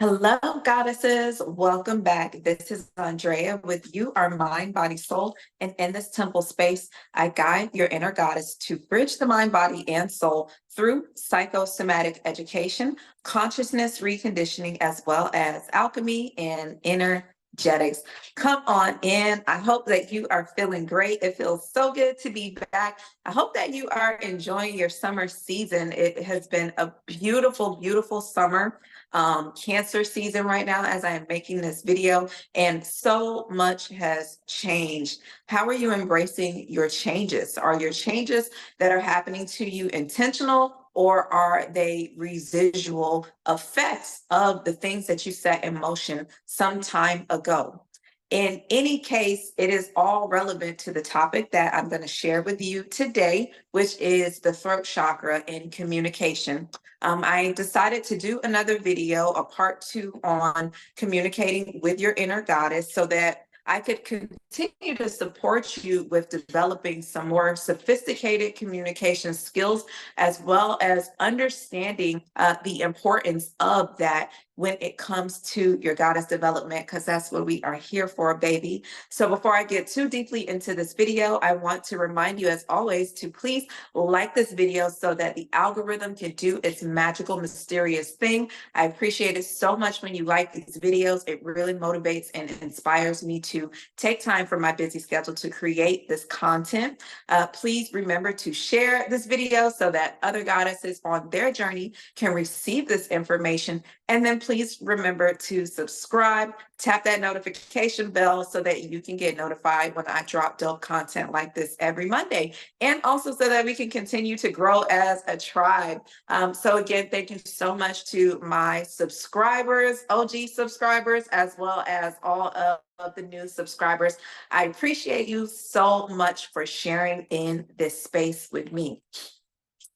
Hello, goddesses. Welcome back. This is Andrea with You Are Mind, Body, Soul. And in this temple space, I guide your inner goddess to bridge the mind, body, and soul through psychosomatic education, consciousness reconditioning, as well as alchemy and energetics. Come on in. I hope that you are feeling great. It feels so good to be back. I hope that you are enjoying your summer season. It has been a beautiful, beautiful summer. Cancer season right now as I am making this video, and so much has changed. How are you embracing your changes? Are your changes that are happening to you intentional, or are they residual effects of the things that you set in motion some time ago? In any case, it is all relevant to the topic that I'm going to share with you today, which is the throat chakra in communication. I decided to do another video, a part 2 on communicating with your inner goddess, so that I could continue to support you with developing some more sophisticated communication skills, as well as understanding the importance of that when it comes to your goddess development, because that's what we are here for, baby. So before I get too deeply into this video, I want to remind you, as always, to please like this video so that the algorithm can do its magical, mysterious thing. I appreciate it so much when you like these videos. It really motivates and inspires me to take time from my busy schedule to create this content. Please remember to share this video so that other goddesses on their journey can receive this information. And then please remember to subscribe, tap that notification bell so that you can get notified when I drop dope content like this every Monday. And also so that we can continue to grow as a tribe. So again, thank you so much to my subscribers, OG subscribers, as well as all of the new subscribers. I appreciate you so much for sharing in this space with me.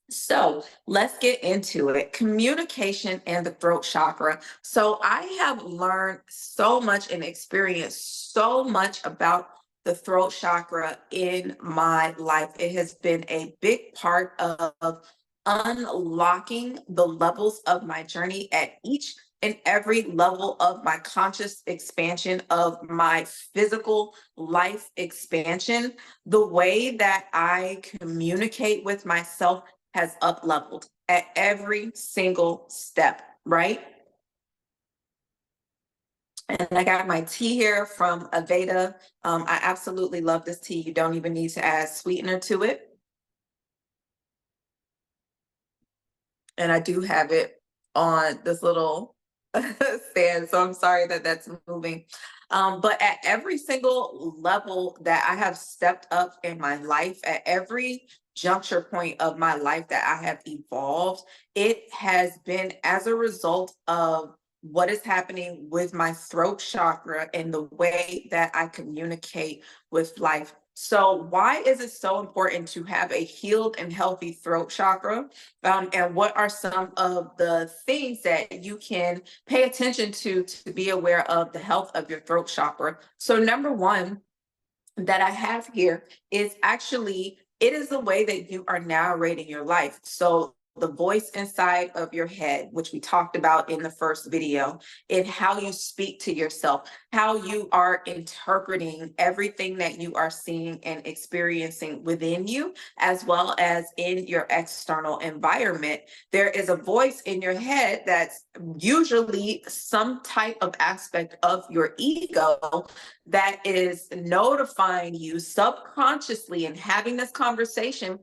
So let's get into it. Communication and the throat chakra. So I have learned so much and experienced so much about the throat chakra in my life. It has been a big part of unlocking the levels of my journey at each and every level of my conscious expansion, of my physical life expansion. The way that I communicate with myself has up leveled at every single step, right? And I got my tea here from Aveda. I absolutely love this tea. You don't even need to add sweetener to it. And I do have it on this little stand, so I'm sorry that that's moving. But at every single level that I have stepped up in my life, at every juncture point of my life that I have evolved, it has been as a result of what is happening with my throat chakra and the way that I communicate with life. So why is it so important to have a healed and healthy throat chakra? And what are some of the things that you can pay attention to be aware of the health of your throat chakra? So number one that I have here is actually, it is the way that you are narrating your life. So the voice inside of your head, which we talked about in the first video, and how you speak to yourself, how you are interpreting everything that you are seeing and experiencing within you, as well as in your external environment. There is a voice in your head that's usually some type of aspect of your ego that is notifying you subconsciously and having this conversation.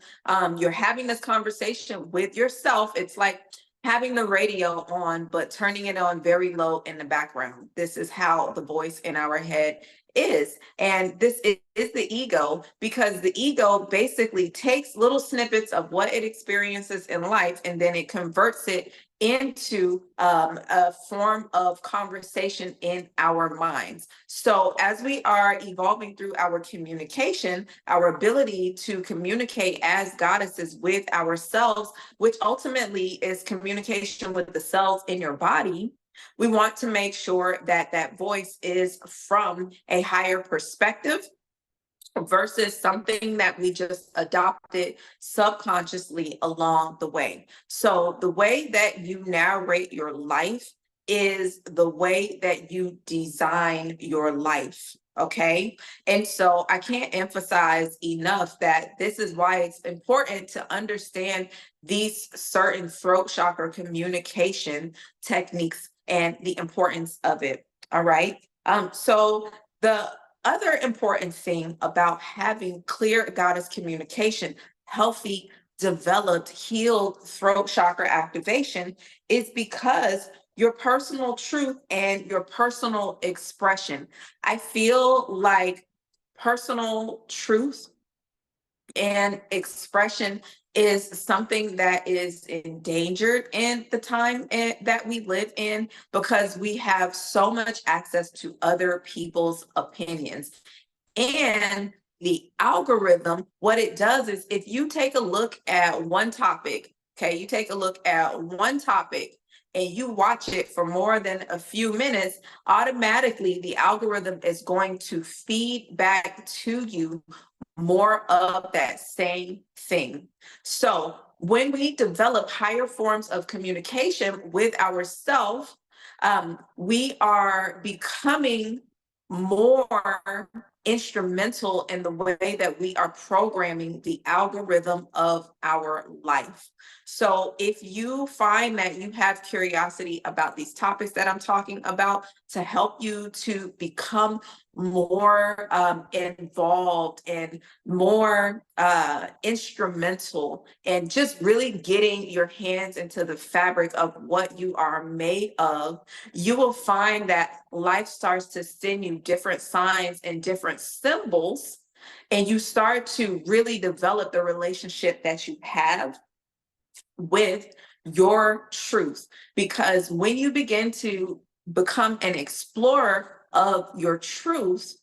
You're having this conversation with yourself. It's like having the radio on, but turning it on very low in the background. This is how the voice in our head is. And this is the ego, because the ego basically takes little snippets of what it experiences in life, and then it converts it into a form of conversation in our minds. So as we are evolving through our communication, our ability to communicate as goddesses with ourselves, which ultimately is communication with the cells in your body, we want to make sure that that voice is from a higher perspective versus something that we just adopted subconsciously along the way. So the way that you narrate your life is the way that you design your life. Okay. And so I can't emphasize enough that this is why it's important to understand these certain throat chakra communication techniques and the importance of it. All right. So the other important thing about having clear goddess communication, healthy, developed, healed throat chakra activation is because your personal truth and your personal expression. I feel like personal truth and expression is something that is endangered in the time that we live in because we have so much access to other people's opinions. And the algorithm, what it does is if you take a look at one topic, okay, you take a look at one topic and you watch it for more than a few minutes, automatically the algorithm is going to feed back to you more of that same thing. So when we develop higher forms of communication with ourselves, we are becoming more instrumental in the way that we are programming the algorithm of our life. So if you find that you have curiosity about these topics that I'm talking about to help you to become more involved and more instrumental and just really getting your hands into the fabric of what you are made of, you will find that life starts to send you different signs and different symbols, and you start to really develop the relationship that you have with your truth. Because when you begin to become an explorer of your truth,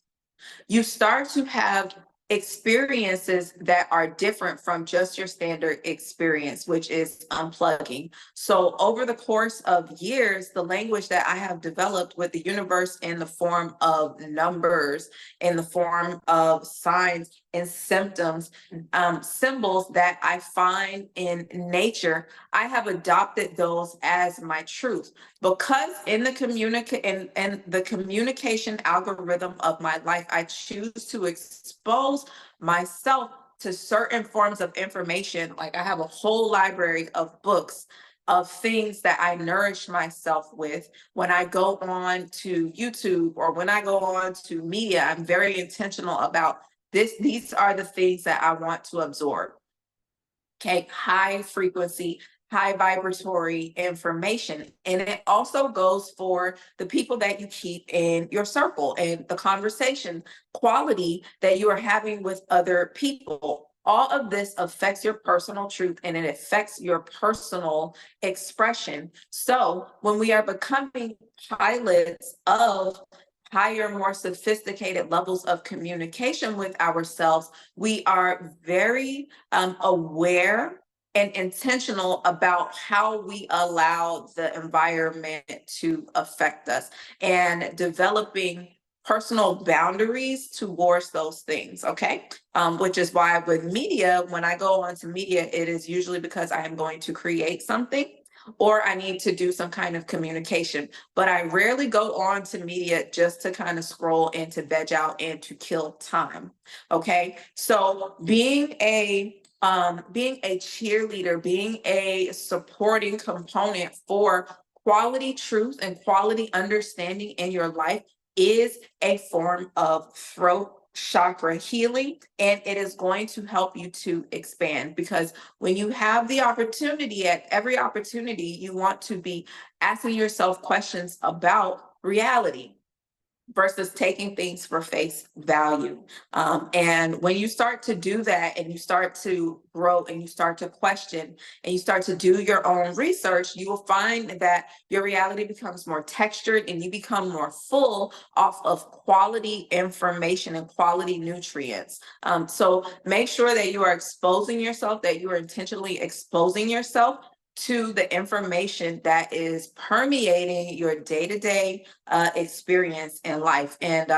you start to have experiences that are different from just your standard experience, which is unplugging. So over the course of years, the language that I have developed with the universe in the form of numbers, in the form of signs and symptoms, symbols that I find in nature, I have adopted those as my truth. Because in the the communication algorithm of my life, I choose to expose myself to certain forms of information. Like I have a whole library of books of things that I nourish myself with. When I go on to YouTube or when I go on to media, I'm very intentional about this. These are the things that I want to absorb. Okay, high frequency, high vibratory information. And it also goes for the people that you keep in your circle and the conversation quality that you are having with other people. All of this affects your personal truth and it affects your personal expression. So when we are becoming pilots of higher, more sophisticated levels of communication with ourselves, we are very aware and intentional about how we allow the environment to affect us and developing personal boundaries towards those things. Okay. Which is why with media, when I go onto media, it is usually because I am going to create something or I need to do some kind of communication. But I rarely go on to media just to kind of scroll and to veg out and to kill time. Okay. So being a cheerleader, being a supporting component for quality truth and quality understanding in your life is a form of throat chakra healing, and it is going to help you to expand because when you have the opportunity, at every opportunity, you want to be asking yourself questions about reality versus taking things for face value. And when you start to do that and you start to grow and you start to question and you start to do your own research, you will find that your reality becomes more textured and you become more full off of quality information and quality nutrients. So make sure that you are exposing yourself, that you are intentionally exposing yourself to the information that is permeating your day-to-day experience in life. And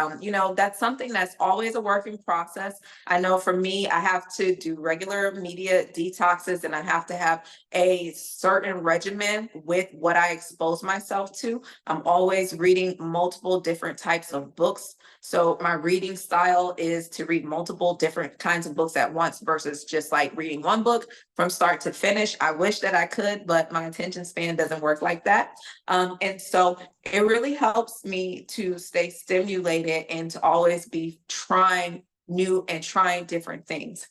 that's something that's always a working process. I know for me, I have to do regular media detoxes, and I have to have a certain regimen with what I expose myself to. I'm always reading multiple different types of books. So my reading style is to read multiple different kinds of books at once versus just like reading one book from start to finish. I wish that I could, but my attention span doesn't work like that. And so it really helps me to stay stimulated and to always be trying new and trying different things.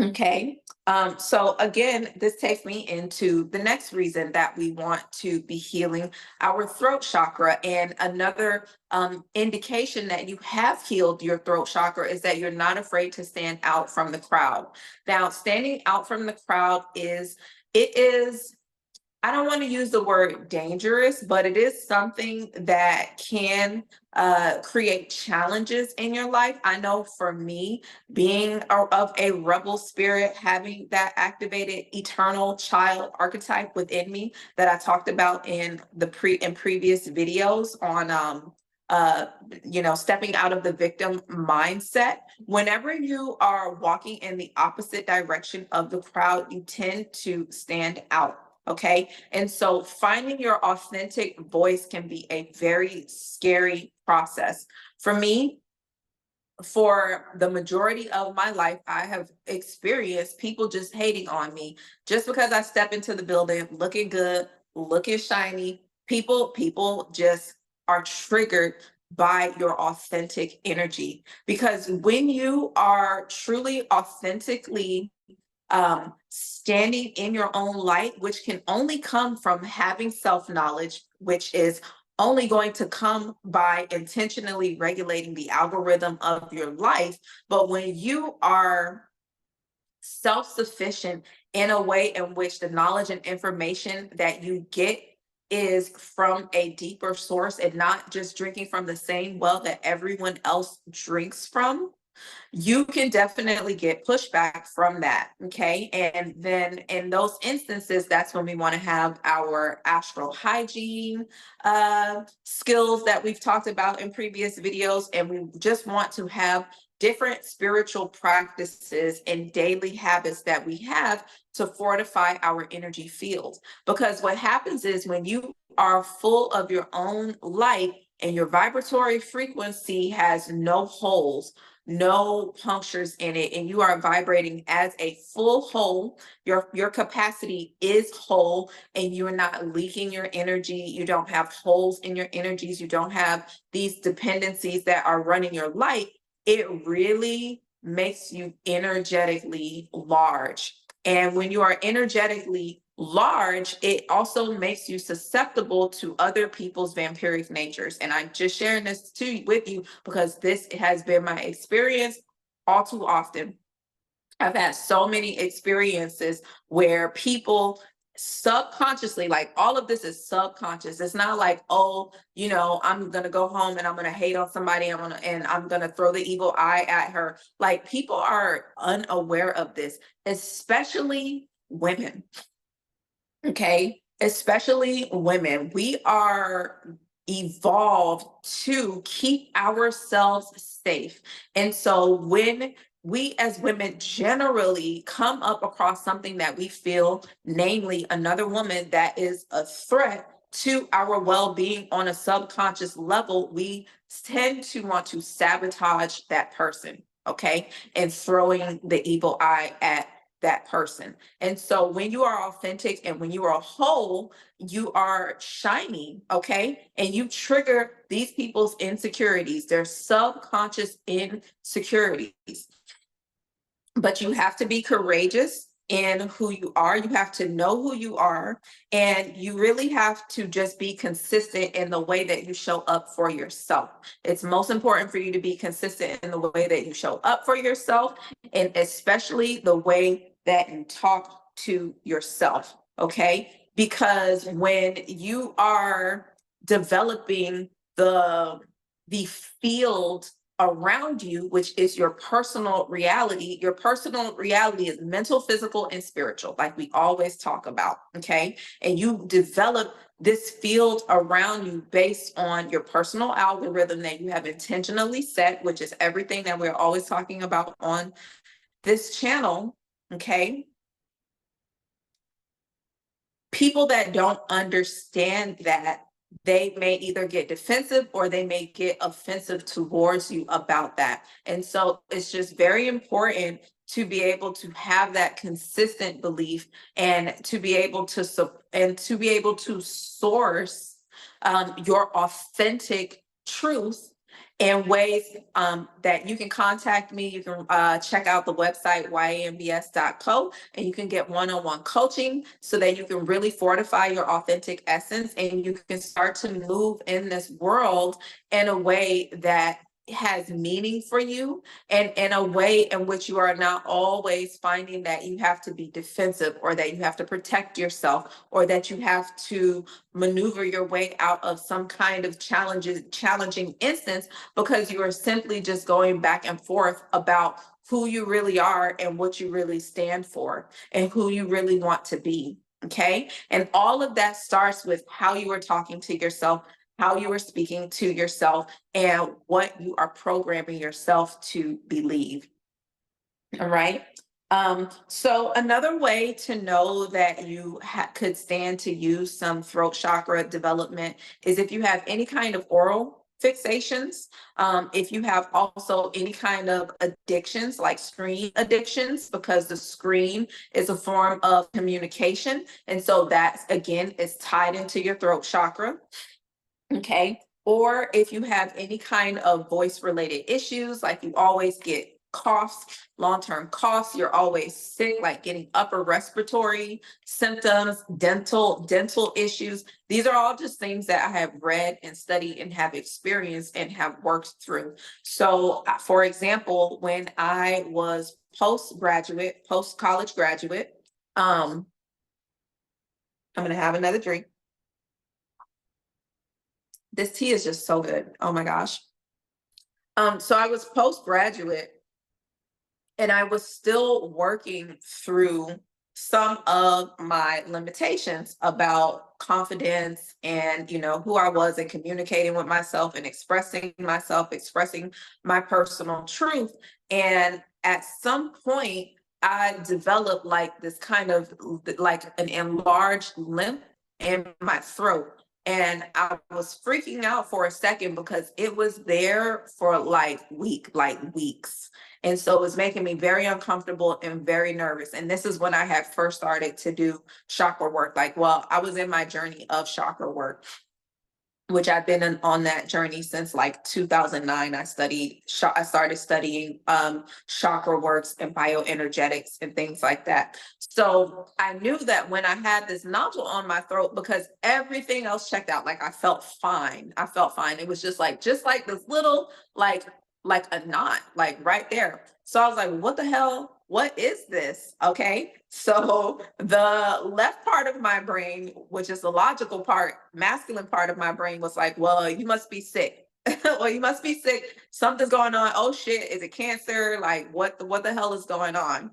Okay. So again, this takes me into the next reason that we want to be healing our throat chakra. And another indication that you have healed your throat chakra is that you're not afraid to stand out from the crowd. Now, standing out from the crowd it is, I don't want to use the word dangerous, but it is something that can create challenges in your life. I know for me, being of a rebel spirit, having that activated eternal child archetype within me that I talked about in previous videos on stepping out of the victim mindset. Whenever you are walking in the opposite direction of the crowd, you tend to stand out. Okay. And so finding your authentic voice can be a very scary process. For me, for the majority of my life, I have experienced people just hating on me just because I step into the building looking good, looking shiny. People just are triggered by your authentic energy, because when you are truly authentically standing in your own light, which can only come from having self-knowledge, which is only going to come by intentionally regulating the algorithm of your life. But when you are self-sufficient in a way in which the knowledge and information that you get is from a deeper source and not just drinking from the same well that everyone else drinks from, you can definitely get pushback from that. Okay. And then in those instances, that's when we want to have our astral hygiene skills that we've talked about in previous videos. And we just want to have different spiritual practices and daily habits that we have to fortify our energy field. Because what happens is when you are full of your own light and your vibratory frequency has no holes, no punctures in it, and you are vibrating as a full whole, your capacity is whole, and you're not leaking your energy, you don't have holes in your energies, you don't have these dependencies that are running your light, it really makes you energetically large. And when you are energetically large, it also makes you susceptible to other people's vampiric natures. And I'm just sharing this with you because this has been my experience all too often. I've had so many experiences where people subconsciously, like all of this is subconscious. It's not like, oh, I'm gonna go home and I'm gonna hate on somebody, I'm gonna throw the evil eye at her. Like, people are unaware of this, especially women. Okay, especially women. We are evolved to keep ourselves safe. And so when we as women generally come up across something that we feel, namely another woman that is a threat to our well-being on a subconscious level, we tend to want to sabotage that person, okay, and throwing the evil eye at that person. And so when you are authentic and when you are whole, you are shining, okay? And you trigger these people's insecurities, their subconscious insecurities. But you have to be courageous in who you are. You have to know who you are. And you really have to just be consistent in the way that you show up for yourself. It's most important for you to be consistent in the way that you show up for yourself, and especially the way that you talk to yourself, okay? Because when you are developing the field around you, which is your personal reality. Your personal reality is mental, physical, and spiritual, like we always talk about. Okay. And you develop this field around you based on your personal algorithm that you have intentionally set, which is everything that we're always talking about on this channel. Okay. People that don't understand that, they may either get defensive or they may get offensive towards you about that. And so it's just very important to be able to have that consistent belief, and to be able to source your authentic truth in ways that you can contact me. You can check out the website yambs.co, and you can get one-on-one coaching so that you can really fortify your authentic essence, and you can start to move in this world in a way that has meaning for you, and in a way in which you are not always finding that you have to be defensive, or that you have to protect yourself, or that you have to maneuver your way out of some kind of challenging instance, because you are simply just going back and forth about who you really are and what you really stand for and who you really want to be. Okay. And all of that starts with how you are talking to yourself, how you are speaking to yourself, and what you are programming yourself to believe. All right. So another way to know that you could stand to use some throat chakra development is if you have any kind of oral fixations, if you have also any kind of addictions like screen addictions, because the screen is a form of communication. And so that again is tied into your throat chakra. Okay. Or if you have any kind of voice related issues, like you always get coughs, long-term coughs, you're always sick, like getting upper respiratory symptoms, dental issues. These are all just things that I have read and studied and have experienced and have worked through. So for example, when I was post-college graduate, I'm going to have another drink. This tea is just so good. Oh my gosh. So I was postgraduate, and I was still working through some of my limitations about confidence and, who I was, and communicating with myself and expressing myself, expressing my personal truth. And at some point, I developed like this kind of like an enlarged lymph in my throat. And I was freaking out for a second because it was there for like weeks. And so it was making me very uncomfortable and very nervous. And this is when I had first started to do chakra work. I was in my journey of chakra work, which I've been on that journey since like 2009. I started studying chakra works and bioenergetics and things like that. So I knew that when I had this nodule on my throat, because everything else checked out, like I felt fine. It was just like this little, like a knot, like right there. So I was like, what the hell? What is this? Okay. So the left part of my brain, which is the logical part, masculine part of my brain, was like, well, you must be sick. Well, you must be sick. Something's going on. Oh shit, is it cancer? Like what the hell is going on?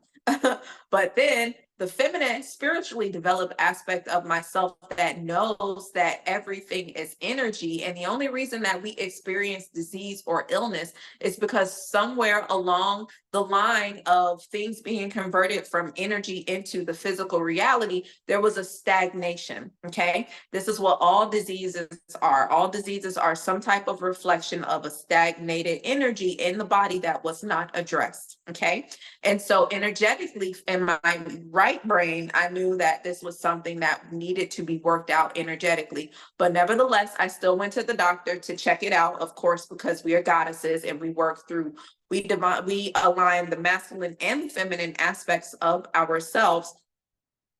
But then the feminine, spiritually developed aspect of myself that knows that everything is energy. And the only reason that we experience disease or illness is because somewhere along the line of things being converted from energy into the physical reality, there was a stagnation. Okay. This is what all diseases are. All diseases are some type of reflection of a stagnated energy in the body that was not addressed. Okay. And so energetically, in my right brain, I knew that this was something that needed to be worked out energetically. But nevertheless, I still went to the doctor to check it out, of course, because we are goddesses and we work through, we align the masculine and the feminine aspects of ourselves.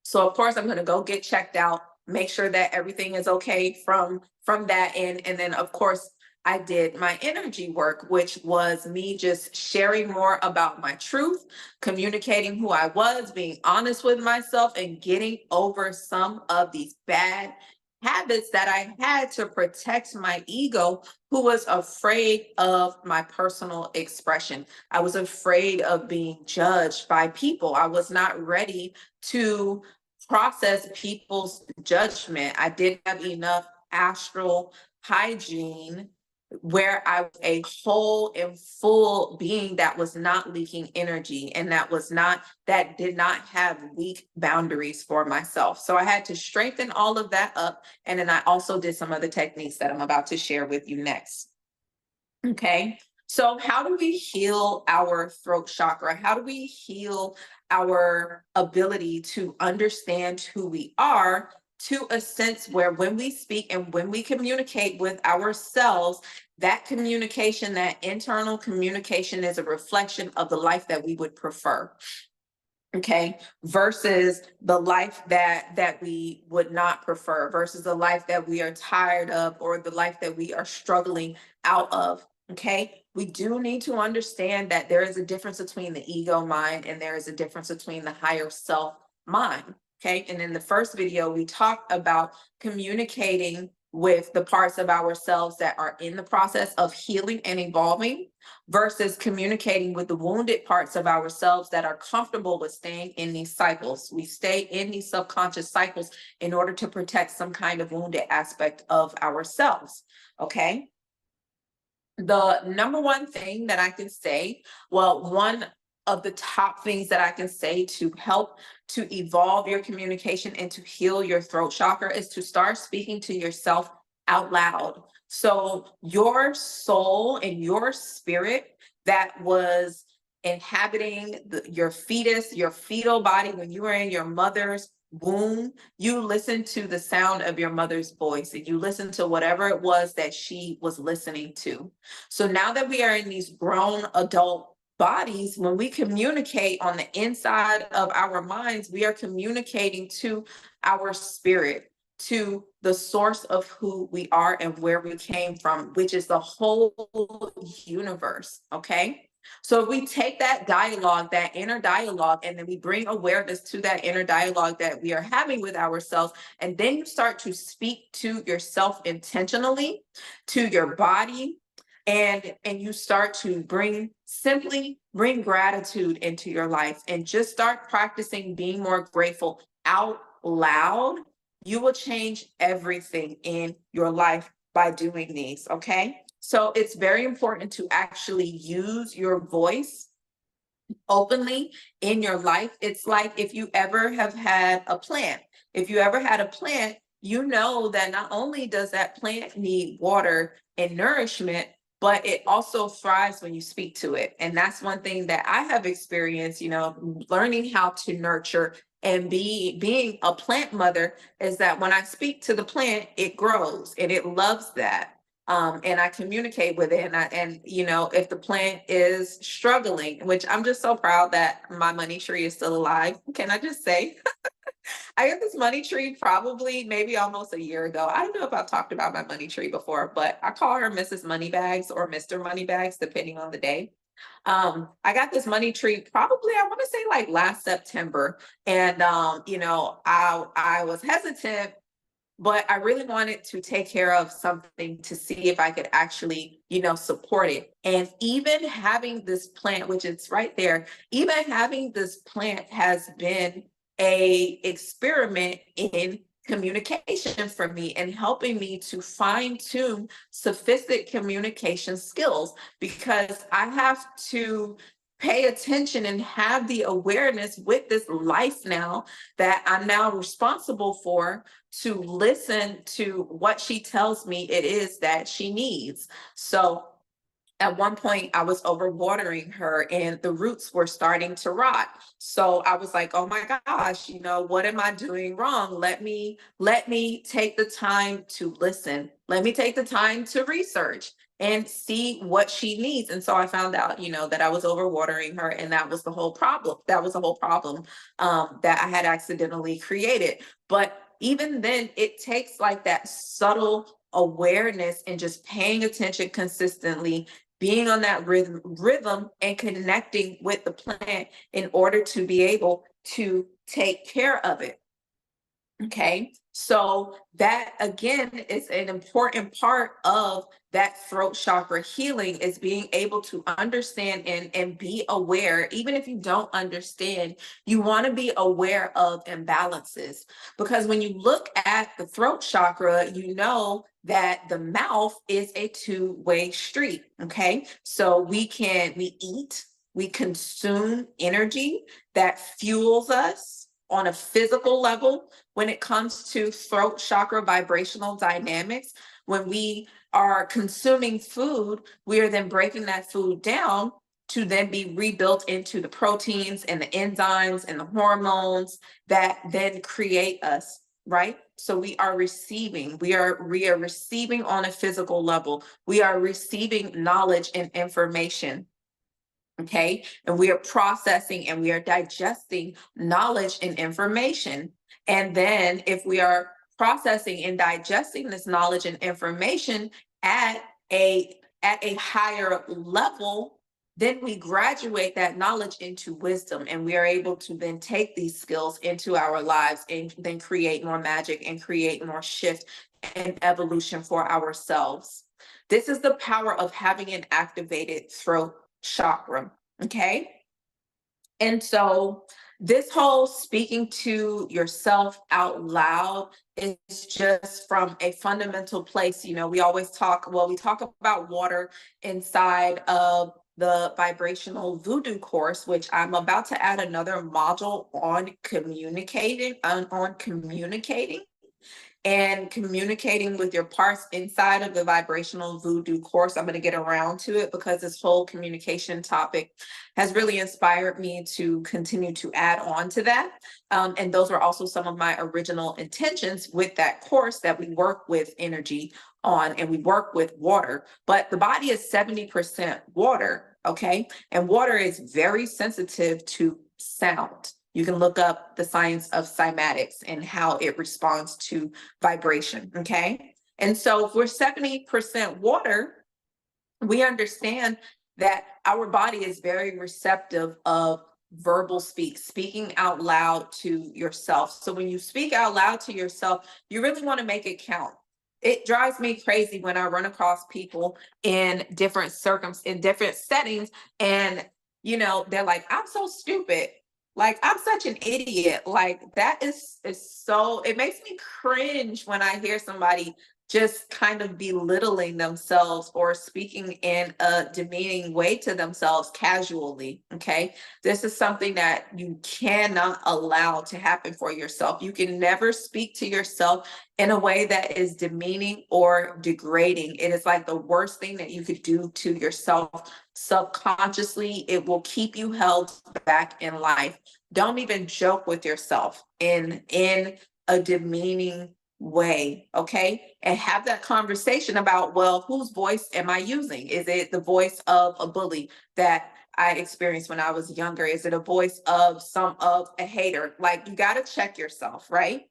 So of course, I'm going to go get checked out, make sure that everything is okay from that end. And then of course, I did my energy work, which was me just sharing more about my truth, communicating who I was, being honest with myself, and getting over some of these bad habits that I had to protect my ego, who was afraid of my personal expression. I was afraid of being judged by people. I was not ready to process people's judgment. I didn't have enough astral hygiene where I was a whole and full being that was not leaking energy and that did not have weak boundaries for myself. So I had to strengthen all of that up. And then I also did some other techniques that I'm about to share with you next. Okay. So how do we heal our throat chakra? How do we heal our ability to understand who we are, to a sense where when we speak and when we communicate with ourselves, that communication, that internal communication, is a reflection of the life that we would prefer? Okay, versus the life that we would not prefer, versus the life that we are tired of, or the life that we are struggling out of. Okay, we do need to understand that there is a difference between the ego mind and there is a difference between the higher self mind. Okay, and in the first video we talked about communicating with the parts of ourselves that are in the process of healing and evolving, versus communicating with the wounded parts of ourselves that are comfortable with staying in these cycles. We stay in these subconscious cycles in order to protect some kind of wounded aspect of ourselves. Okay. The number one thing that I can say, well, one of the top things that I can say to help to evolve your communication and to heal your throat chakra is to start speaking to yourself out loud. So your soul and your spirit that was inhabiting your fetus, your fetal body when you were in your mother's womb, you listened to the sound of your mother's voice and you listened to whatever it was that she was listening to. So now that we are in these grown adult bodies, when we communicate on the inside of our minds, we are communicating to our spirit, to the source of who we are and where we came from, which is the whole universe. Okay. So if we take that dialogue, that inner dialogue, and then we bring awareness to that inner dialogue that we are having with ourselves, and then you start to speak to yourself intentionally, to your body, and you start to simply bring gratitude into your life and just start practicing being more grateful out loud, you will change everything in your life by doing these. Okay. So it's very important to actually use your voice openly in your life. It's like if you ever have had a plant, if you ever had a plant, you know that not only does that plant need water and nourishment, but it also thrives when you speak to it. And that's one thing that I have experienced, learning how to nurture and being a plant mother, is that when I speak to the plant, it grows and it loves that. And I communicate with it. If the plant is struggling, which I'm just so proud that my money tree is still alive. Can I just say, I got this money tree probably maybe almost a year ago. I don't know if I've talked about my money tree before, but I call her Mrs. Moneybags or Mr. Moneybags, depending on the day. I got this money tree probably, I want to say like last September. And, I was hesitant, but I really wanted to take care of something to see if I could actually, support it. And even having this plant, which is right there, even having this plant has been a experiment in communication for me and helping me to fine tune sophisticated communication skills, because I have to pay attention and have the awareness with this life now that I'm now responsible for, to listen to what she tells me it is that she needs. So at one point I was overwatering her and the roots were starting to rot. So I was like, oh my gosh, what am I doing wrong? Let me take the time to listen. Let me take the time to research and see what she needs. And so I found out, that I was overwatering her, and that was the whole problem. That was the whole problem that I had accidentally created. But even then, it takes like that subtle awareness and just paying attention consistently, being on that rhythm and connecting with the plant in order to be able to take care of it. Okay, so that again is an important part of that throat chakra healing, is being able to understand and be aware. Even if you don't understand, you want to be aware of imbalances, because when you look at the throat chakra, you know that the mouth is a two-way street. Okay, so we eat, we consume energy that fuels us on a physical level. When it comes to throat chakra vibrational dynamics, when we are consuming food, we are then breaking that food down to then be rebuilt into the proteins and the enzymes and the hormones that then create us, right? So we are receiving on a physical level. We are receiving knowledge and information. Okay, and we are processing and we are digesting knowledge and information. And then if we are processing and digesting this knowledge and information at a higher level, then we graduate that knowledge into wisdom, and we are able to then take these skills into our lives and then create more magic and create more shift and evolution for ourselves. This is the power of having an activated throat chakra. Okay. And so this whole speaking to yourself out loud is just from a fundamental place. You know, we talk about water inside of the vibrational voodoo course, which I'm about to add another module on communicating and communicating with your parts inside of the vibrational voodoo course. I'm going to get around to it because this whole communication topic has really inspired me to continue to add on to that. And those were also some of my original intentions with that course, that we work with energy on and we work with water. But the body is 70% water, okay? And water is very sensitive to sound. You can look up the science of cymatics and how it responds to vibration, okay? And so if we're 70% water, we understand that our body is very receptive of verbal speaking out loud to yourself. So when you speak out loud to yourself, you really want to make it count. It drives me crazy when I run across people in in different settings, and they're like, I'm so stupid. Like, I'm such an idiot. Like, that is so, it makes me cringe when I hear somebody just kind of belittling themselves or speaking in a demeaning way to themselves casually. Okay. This is something that you cannot allow to happen for yourself. You can never speak to yourself in a way that is demeaning or degrading. It is like the worst thing that you could do to yourself subconsciously. It will keep you held back in life. Don't even joke with yourself in a demeaning way, okay? And have that conversation about, well, whose voice am I using? Is it the voice of a bully that I experienced when I was younger? Is it a voice of a hater? Like, you got to check yourself, right?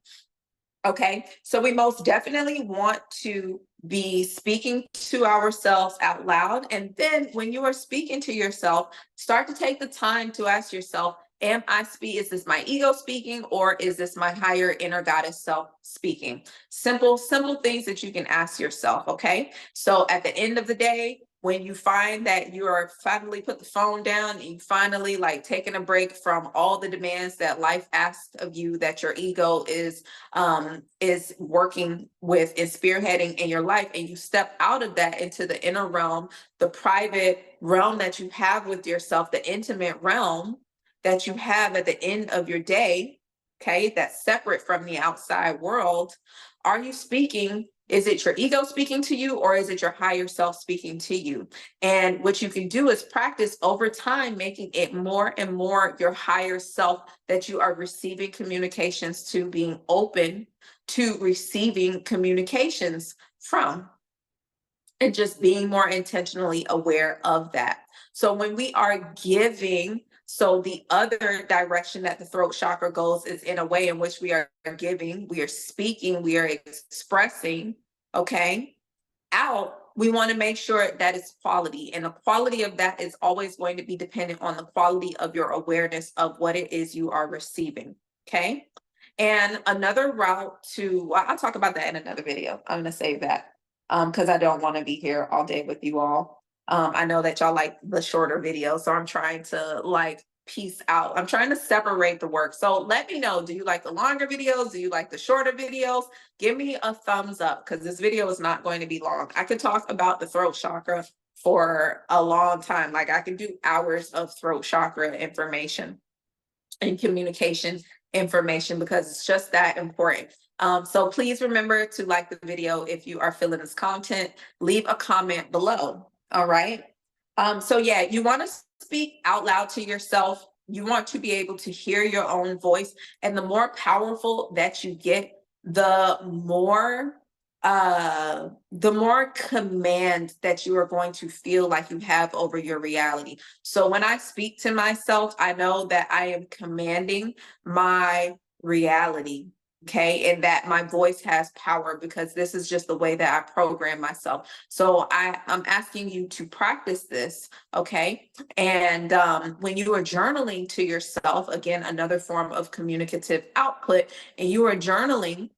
Okay, so we most definitely want to be speaking to ourselves out loud. And then when you are speaking to yourself, start to take the time to ask yourself, is this my ego speaking, or is this my higher inner goddess self speaking? Simple things that you can ask yourself. Okay, so at the end of the day, when you find that you are finally put the phone down and you finally like taking a break from all the demands that life asks of you, that your ego is working with and spearheading in your life, and you step out of that into the inner realm, the private realm that you have with yourself, the intimate realm that you have at the end of your day, okay, that's separate from the outside world. Are you speaking? Is it your ego speaking to you, or is it your higher self speaking to you? And what you can do is practice over time, making it more and more your higher self that you are receiving communications to, being open to receiving communications from, and just being more intentionally aware of that. So when we are giving, so the other direction that the throat chakra goes is in a way in which we are giving, we are speaking, we are expressing, okay, out. We want to make sure that it's quality. And the quality of that is always going to be dependent on the quality of your awareness of what it is you are receiving. Okay. And another route to, well, I'll talk about that in another video. I'm gonna save that because I don't want to be here all day with you all. I know that y'all like the shorter videos, so I'm trying to like piece out. I'm trying to separate the work. So let me know, do you like the longer videos? Do you like the shorter videos? Give me a thumbs up because this video is not going to be long. I could talk about the throat chakra for a long time. Like I can do hours of throat chakra information and communication information because it's just that important. So please remember to like the video if you are feeling this content. Leave a comment below. All right. So yeah, you want to speak out loud to yourself. You want to be able to hear your own voice. And the more powerful that you get, the more command that you are going to feel like you have over your reality. So when I speak to myself, I know that I am commanding my reality. Okay. And that my voice has power because this is just the way that I program myself. So I'm asking you to practice this. Okay. And when you are journaling to yourself, again, another form of communicative output, and you are journaling,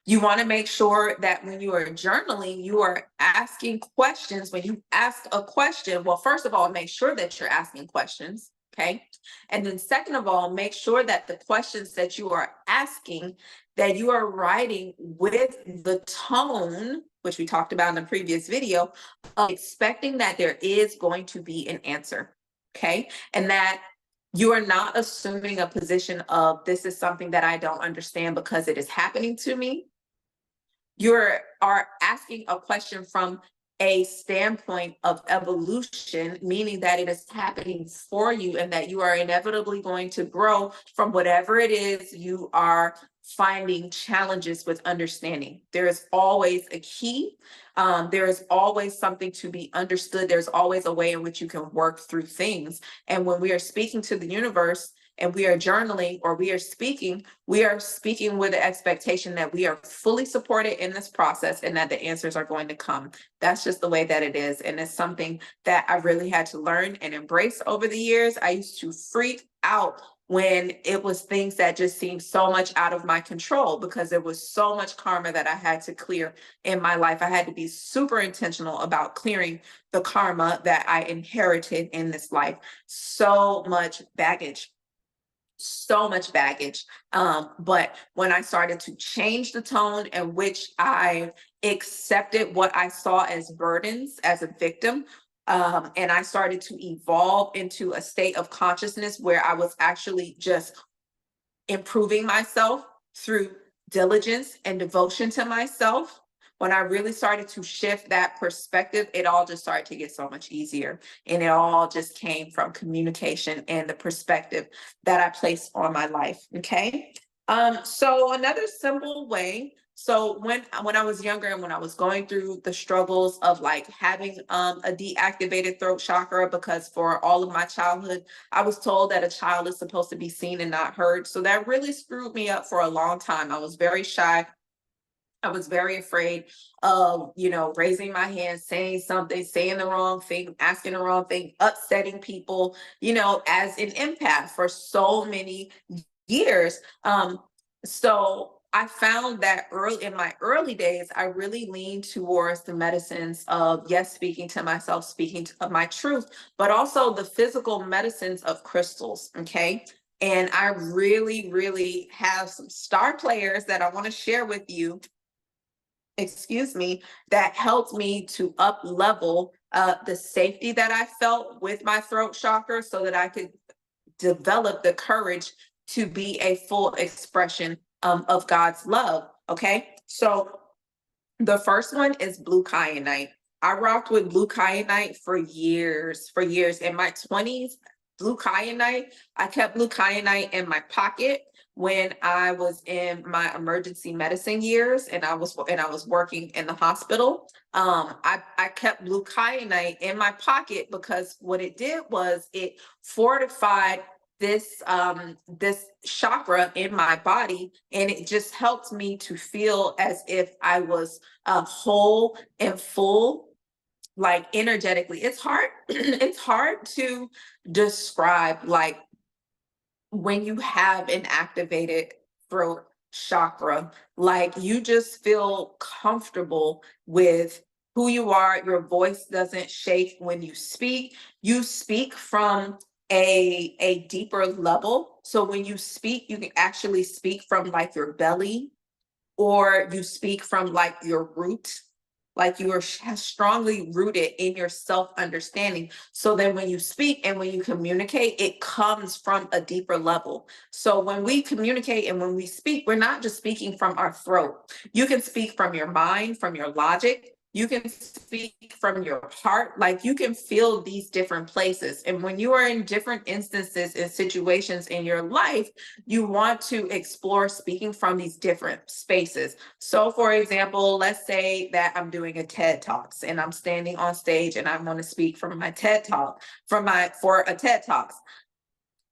you want to make sure that when you are journaling, you are asking questions. When you ask a question, well, first of all, make sure that you're asking questions. Okay. And then second of all, make sure that the questions that you are asking, that you are writing with the tone, which we talked about in the previous video, of expecting that there is going to be an answer. Okay. And that you are not assuming a position of this is something that I don't understand because it is happening to me. You are asking a question from a standpoint of evolution, meaning that it is happening for you and that you are inevitably going to grow from whatever it is you are finding challenges with understanding. There is always a key. There is always something to be understood. There's always a way in which you can work through things. And when we are speaking to the universe, and we are journaling or we are speaking with the expectation that we are fully supported in this process and that the answers are going to come. That's just the way that it is. And it's something that I really had to learn and embrace over the years. I used to freak out when it was things that just seemed so much out of my control because there was so much karma that I had to clear in my life. I had to be super intentional about clearing the karma that I inherited in this life. So much baggage. But when I started to change the tone in which I accepted what I saw as burdens as a victim, and I started to evolve into a state of consciousness where I was actually just improving myself through diligence and devotion to myself. When I really started to shift that perspective, it all just started to get so much easier. And it all just came from communication and the perspective that I placed on my life. Okay. So another simple way. So when I was younger and when I was going through the struggles of like having a deactivated throat chakra, because for all of my childhood, I was told that a child is supposed to be seen and not heard. So that really screwed me up for a long time. I was very shy. I was very afraid of, raising my hand, saying something, saying the wrong thing, asking the wrong thing, upsetting people, as an empath for so many years. So I found that in my early days, I really leaned towards the medicines of, yes, speaking to myself, speaking of my truth, but also the physical medicines of crystals. Okay. And I really, really have some star players that I want to share with you, that helped me to up level the safety that I felt with my throat chakra so that I could develop the courage to be a full expression of God's love. Okay. So the first one is blue kyanite. I rocked with blue kyanite for years. In my 20s, blue kyanite, I kept blue kyanite in my pocket when I was in my emergency medicine years and I was working in the hospital. I kept blue kyanite in my pocket because what it did was it fortified this chakra in my body, and it just helped me to feel as if I was whole and full, like energetically. It's hard it's hard to describe like when you have an activated throat chakra, like you just feel comfortable with who you are. Your voice doesn't shake when you speak. You speak from a deeper level. So when you speak, you can actually speak from like your belly, or you speak from like your root, like you are strongly rooted in your self understanding. So then when you speak and when you communicate, it comes from a deeper level. So when we communicate and when we speak, we're not just speaking from our throat. You can speak from your mind, from your logic. You can speak from your heart. Like you can feel these different places. And when you are in different instances and situations in your life, you want to explore speaking from these different spaces. So for example, let's say that I'm doing a TED Talks and I'm standing on stage and I want to speak from my TED Talk, for a TED Talks.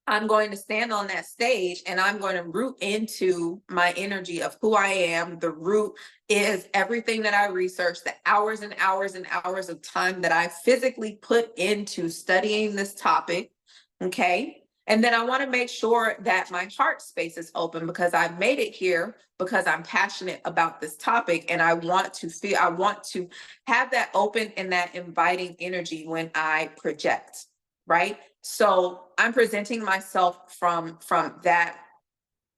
I'm going to stand on that stage and I'm going to root into my energy of who I am. The root is everything that I researched, the hours and hours and hours of time that I physically put into studying this topic. Okay. And then I want to make sure that my heart space is open because I made it here because I'm passionate about this topic and I want to have that open and that inviting energy when I project, right? So I'm presenting myself from that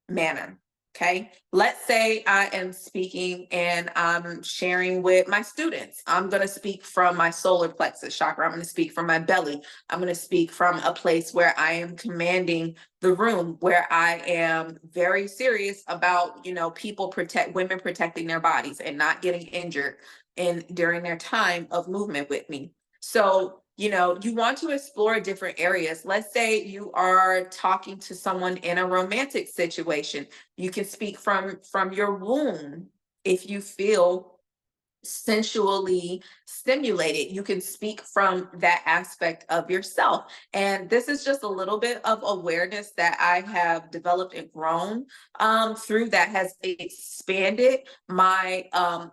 manner. Okay. Let's say I am speaking and I'm sharing with my students. I'm going to speak from my solar plexus chakra. I'm going to speak from my belly. I'm going to speak from a place where I am commanding the room, where I am very serious about, women protecting their bodies and not getting injured during their time of movement with me. So you want to explore different areas. Let's say you are talking to someone in a romantic situation. You can speak from your womb if you feel sensually stimulated. You can speak from that aspect of yourself. And this is just a little bit of awareness that I have developed and grown through that has expanded my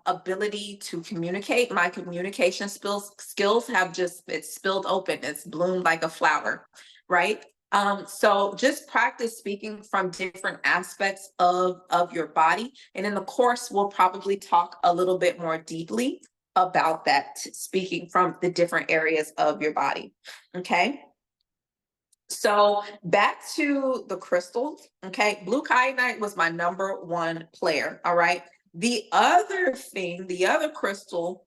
ability to communicate. My communication skills have it's spilled open. It's bloomed like a flower, right? So just practice speaking from different aspects of your body. And in the course, we'll probably talk a little bit more deeply about that, speaking from the different areas of your body. Okay. So back to the crystals. Okay. Blue kyanite was my number one player. All right. The other crystal,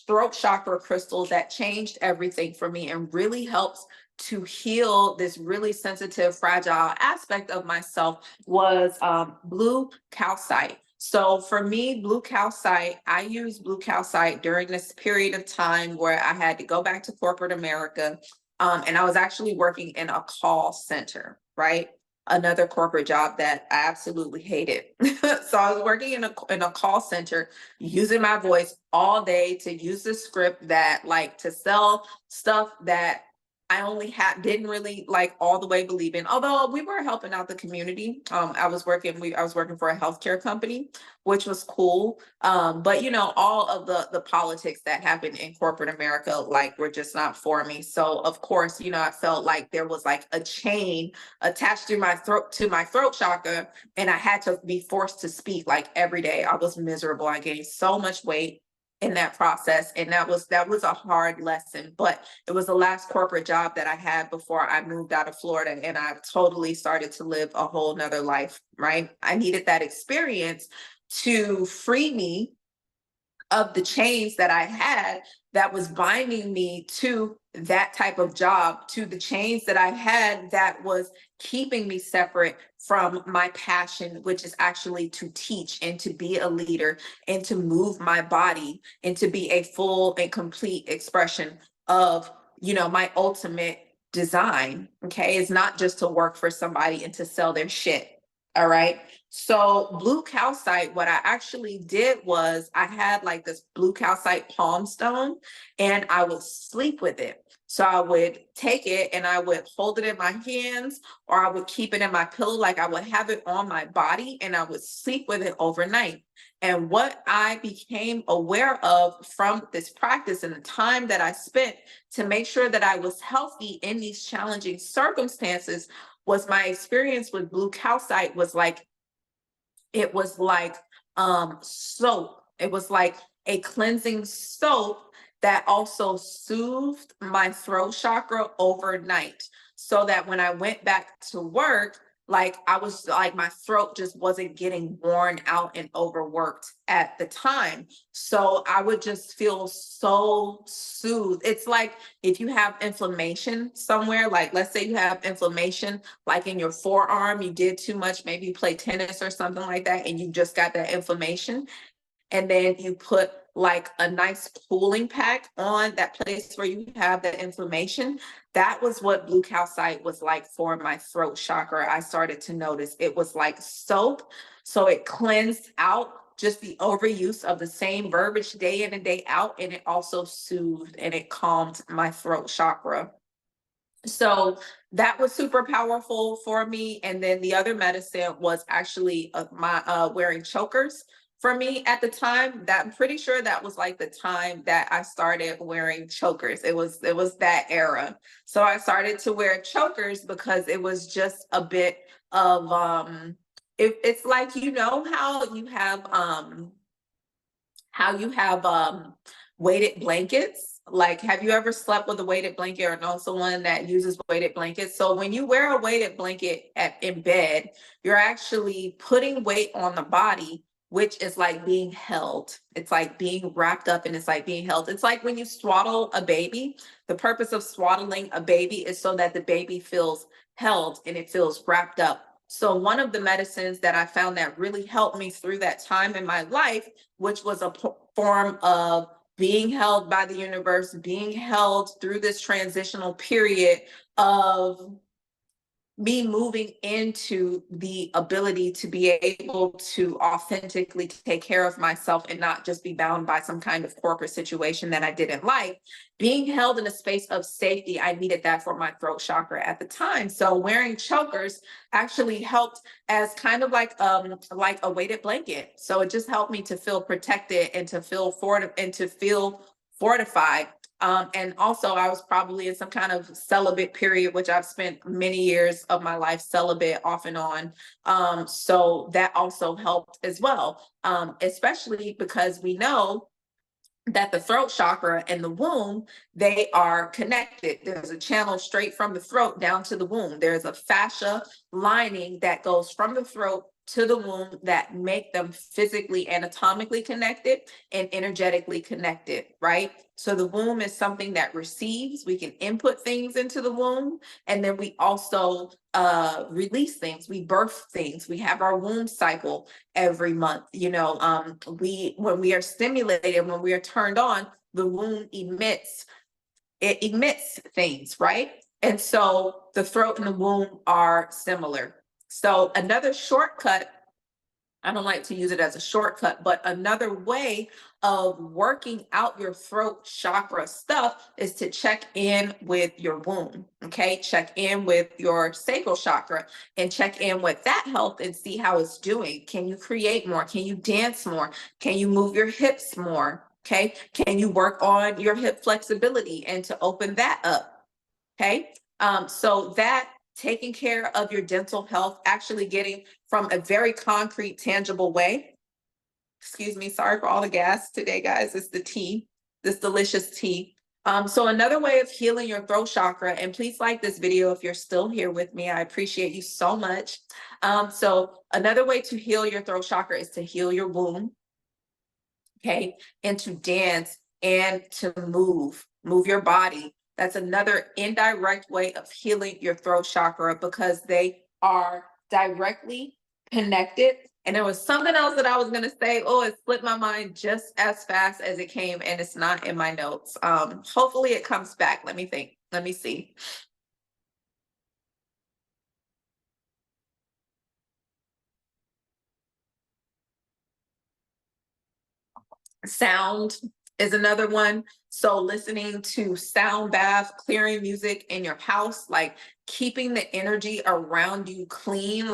throat chakra crystal that changed everything for me and really helps to heal this really sensitive, fragile aspect of myself was blue calcite. So for me, blue calcite, I used blue calcite during this period of time where I had to go back to corporate America. And I was actually working in a call center, right? Another corporate job that I absolutely hated. So I was working in a call center, using my voice all day to use the script that to sell stuff that I didn't really all the way believe in. Although we were helping out the community. I was working for a healthcare company, which was cool. But all of the politics that happened in corporate America, were just not for me. So of course, I felt like there was a chain attached to my throat chakra, and I had to be forced to speak every day. I was miserable. I gained so much weight in that process, and that was a hard lesson, but it was the last corporate job that I had before I moved out of Florida, and I totally started to live a whole nother life, right? I needed that experience to free me of the chains that I had that was binding me to that type of job, to the chains that I had that was keeping me separate from my passion, which is actually to teach and to be a leader and to move my body and to be a full and complete expression of, my ultimate design. Okay. It's not just to work for somebody and to sell their shit. All right. So blue calcite, what I actually did was I had this blue calcite palm stone and I would sleep with it. So I would take it and I would hold it in my hands, or I would keep it in my pillow. I would have it on my body and I would sleep with it overnight. And what I became aware of from this practice and the time that I spent to make sure that I was healthy in these challenging circumstances was my experience with blue calcite was like, it was like soap. It was like a cleansing soap that also soothed my throat chakra overnight, so that when I went back to work, like I was like, my throat just wasn't getting worn out and overworked at the time. So I would just feel so soothed. It's like if you have inflammation somewhere, like let's say you have inflammation like in your forearm, you did too much, maybe you play tennis or something like that, and you just got that inflammation. And then you put like a nice cooling pack on that place where you have the inflammation. That was what blue calcite was like for my throat chakra. I started to notice it was like soap. So it cleansed out just the overuse of the same verbiage day in and day out. And it also soothed and it calmed my throat chakra. So that was super powerful for me. And then the other medicine was actually my wearing chokers for me at the time. That I'm pretty sure that was like the time that I started wearing chokers. It was that era. So I started to wear chokers because it was just a bit of it's like, you know how you have weighted blankets. Like, have you ever slept with a weighted blanket or know someone that uses weighted blankets? So when you wear a weighted blanket in bed, you're actually putting weight on the body, which is like being held. It's like being wrapped up and it's like being held. It's like when you swaddle a baby. The purpose of swaddling a baby is so that the baby feels held and it feels wrapped up. So one of the medicines that I found that really helped me through that time in my life, which was a form of being held by the universe, being held through this transitional period of me moving into the ability to be able to authentically take care of myself and not just be bound by some kind of corporate situation that I didn't like. Being held in a space of safety, I needed that for my throat chakra at the time. So wearing chokers actually helped as kind of like a weighted blanket. So it just helped me to feel protected and to feel fortified. And also, I was probably in some kind of celibate period, which I've spent many years of my life celibate off and on. So that also helped as well, especially because we know that the throat chakra and the womb, they are connected. There's a channel straight from the throat down to the womb. There's a fascia lining that goes from the throat to the womb that make them physically, anatomically connected and energetically connected, right? So the womb is something that receives. We can input things into the womb, and then we also release things. We birth things. We have our womb cycle every month. When we are stimulated, when we are turned on, the womb emits things, right? And so the throat and the womb are similar. So another shortcut, I don't like to use it as a shortcut, but another way of working out your throat chakra stuff is to check in with your womb. Okay. Check in with your sacral chakra and check in with that health and see how it's doing. Can you create more? Can you dance more? Can you move your hips more? Okay. Can you work on your hip flexibility and to open that up? Okay. So that taking care of your dental health, actually getting from a very concrete, tangible way. Excuse me, sorry for all the gas today, guys. It's the tea, this delicious tea. So another way of healing your throat chakra, and please like this video if you're still here with me. I appreciate you so much. So another way to heal your throat chakra is to heal your womb, okay, and to dance and to move your body. That's another indirect way of healing your throat chakra because they are directly connected. And there was something else that I was going to say. Oh, it slipped my mind just as fast as it came, and it's not in my notes. Hopefully it comes back. Let me think. Let me see. Sound is another one. So listening to sound bath, clearing music in your house, like keeping the energy around you clean,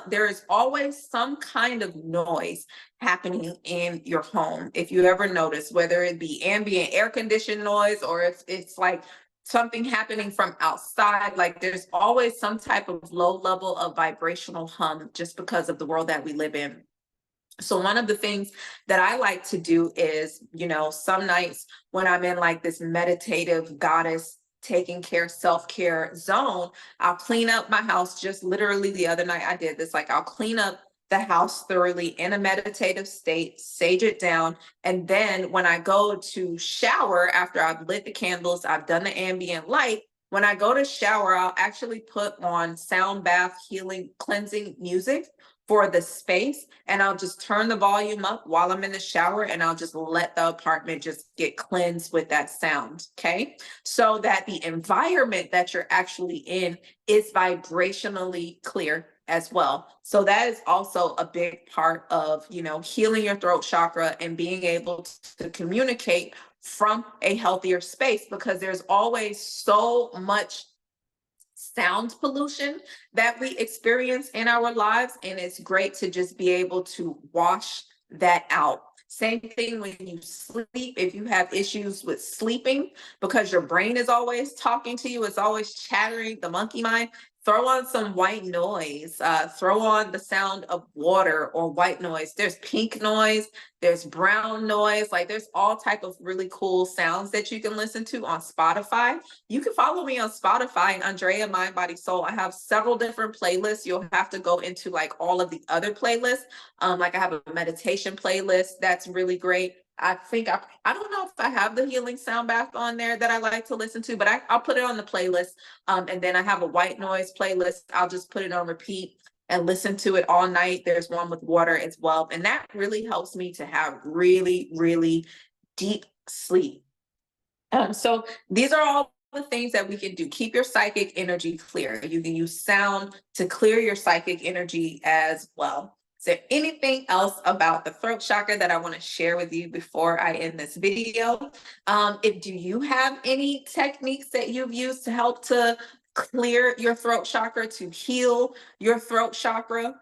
there is always some kind of noise happening in your home. If you ever notice, whether it be ambient air conditioned noise or if it's like something happening from outside. Like there's always some type of low level of vibrational hum just because of the world that we live in. So one of the things that I like to do is, some nights when I'm in like this meditative goddess taking care, self-care zone, I'll clean up my house. Just literally the other night I did this. Like I'll clean up the house thoroughly in a meditative state, sage it down. And then when I go to shower, after I've lit the candles, I've done the ambient light. When I go to shower, I'll actually put on sound bath healing cleansing music for the space, and I'll just turn the volume up while I'm in the shower, and I'll just let the apartment just get cleansed with that sound. Okay, so that the environment that you're actually in is vibrationally clear as well. So that is also a big part of, healing your throat chakra and being able to communicate from a healthier space, because there's always so much sound pollution that we experience in our lives, and it's great to just be able to wash that out. Same thing when you sleep. If you have issues with sleeping because your brain is always talking to you, it's always chattering, the monkey mind, throw on some white noise. Throw on the sound of water or white noise. There's pink noise, there's brown noise. Like there's all type of really cool sounds that you can listen to on Spotify. You can follow me on Spotify and Andrea Mind Body Soul. I have several different playlists. You'll have to go into like all of the other playlists. Like I have a meditation playlist that's really great. I think I don't know if I have the healing sound bath on there that I like to listen to, but I'll put it on the playlist. And then I have a white noise playlist. I'll just put it on repeat and listen to it all night. There's one with water as well. And that really helps me to have really, really deep sleep. So these are all the things that we can do. Keep your psychic energy clear. You can use sound to clear your psychic energy as well. Is there anything else about the throat chakra that I want to share with you before I end this video? Do you have any techniques that you've used to help to clear your throat chakra, to heal your throat chakra?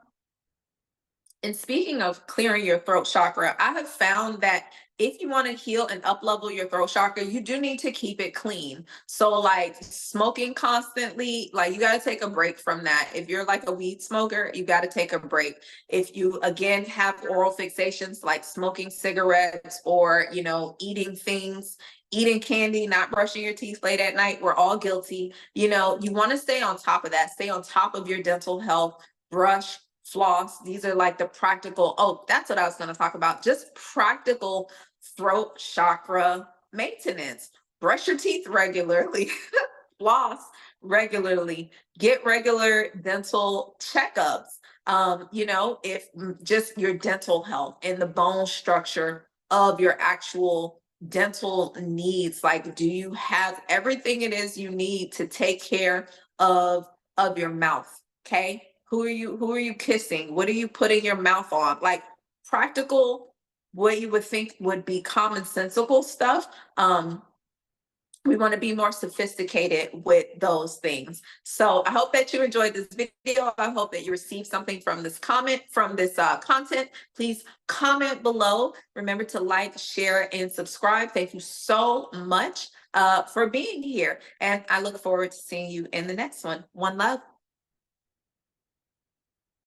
And speaking of clearing your throat chakra, I have found that if you want to heal and up level your throat chakra, you do need to keep it clean. So like smoking constantly, like you got to take a break from that. If you're like a weed smoker, you got to take a break. If you again have oral fixations like smoking cigarettes or, eating things, eating candy, not brushing your teeth late at night, we're all guilty. You want to stay on top of that. Stay on top of your dental health, brush, floss. These are like the practical, that's what I was going to talk about. Just practical throat chakra maintenance. Brush your teeth regularly, floss regularly, get regular dental checkups. If just your dental health and the bone structure of your actual dental needs, like do you have everything it is you need to take care of your mouth? Okay. Who are you kissing? What are you putting your mouth on? Like practical, what you would think would be commonsensical stuff. We want to be more sophisticated with those things. So I hope that you enjoyed this video. I hope that you received something from this content. Please comment below. Remember to like, share, and subscribe. Thank you so much for being here. And I look forward to seeing you in the next one. One love.